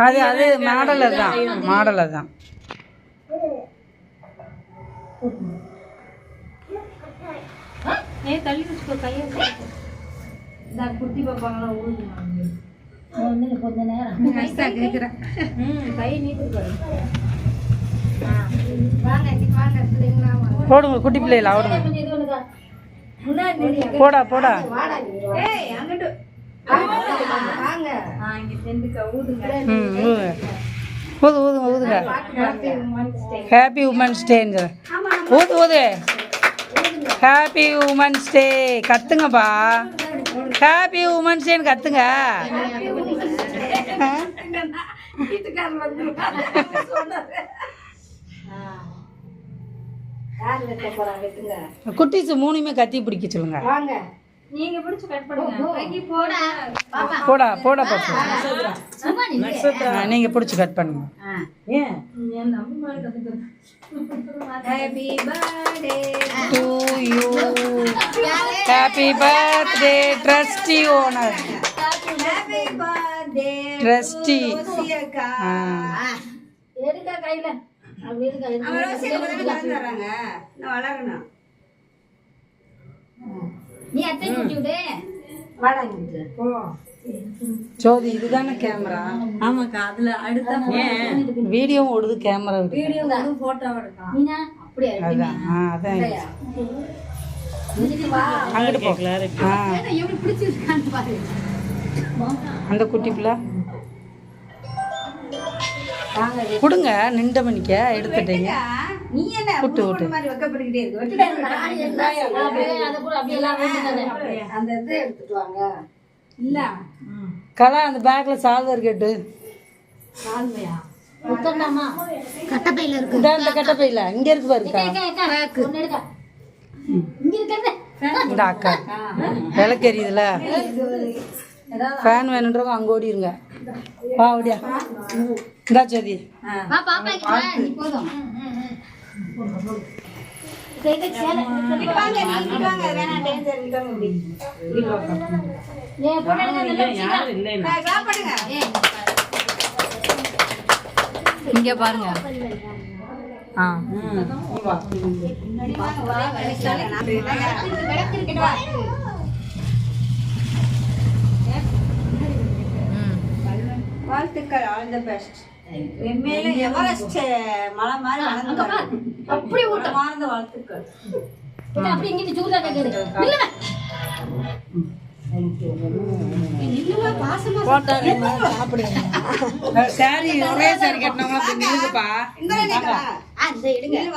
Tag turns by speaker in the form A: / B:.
A: அது அது மாடல் தான் மாடல் தான்.
B: தள்ளி வச்சுக்கோ கையை குட்டி பாப்பாங்களாம் ஊழுது கொஞ்ச நேரம் கேட்குறேன். கை நீட்டு
A: போடுங்க குட்டி பிள்ளைல ஆடுங்க. போடா போடா ஊது ஊதுங்க ஊதுங்க. ஹாப்பி உமன்ஸ் டேங்க. ஊது ஊது. ஹாப்பி உமன்ஸ் டே கத்துங்கப்பா. ஹாப்பி உமன்ஸ் டேன்னு கத்துங்க. குட்டீஸ் மூணுமே கத்தி பிடிக்க சொல்லுங்க.
B: நீங்க பிடிச்சு கட் பண்ணுங்க.
A: போடா போடா பாப்பா. நீங்க பிடிச்சு கட் பண்ணுங்க.
B: Happy birthday
A: to you. Happy birthday trustee owner.
B: Happy birthday
A: trustee.
B: எடுக்க கையில அப்படி இருக்காங்க. நான் வளரணும். நீ அத்தை குட்டி விடு. வாடாங்க போ.
A: ஜோதி இதுதானே கேமரா?
B: ஆமாக்கா அதுல அடுத்த
A: வீடியோவும் ஓடுது கேமரா
B: வீடியோ ஓடுது போட்டோ எடுக்கலாம். நீனா அப்படியே
A: அதான் அதான் அங்கிட்டு போ.
B: எப்படி பிடிச்சிருக்கான்னு பாரு.
A: அந்த குட்டி பிள்ளை கொடுங்க. நின்ற மணிக்க எடுத்துட்டீங்க.
B: நீ என்ன
A: விட்டு விட்டு
B: மாதிரி வெக்கப்படுகிட்டே இருக்கு. அந்த இது எடுத்துட்டு வாங்க. இல்ல
A: கலா அந்த பேக்ல சால்வர் கேட்டு
B: சால்வையா உத்தரலாமா? கட்டப்பையில இருக்கு.
A: இந்த கட்டப்பையில இங்க இருக்கு பாருக்கா.
B: இங்க இருக்கே
A: இந்த அக்கா விளக்கு எரியுதுல. ஃபேன் வேணுன்றவங்க அங்கே ஓடிடுங்க. வா ஓடியா. இந்தா ஜோதி
B: போதும்.
A: இங்க பாருங்க.
B: வாழ்த்துக்கள். All the best. மேல எவரெஸ்ட் மலை மாதிரி வளர்ந்து அப்படி ஊட்டமார்ந்த வாழ்த்துக்கள். அப்படி இங்க சூடா கேக்குது. இல்ல இல்ல பாசமா
A: சாரி ஒரே சாரி கட்டனவங்க நில்லுங்கப்பா.
B: இந்த எடுங்க.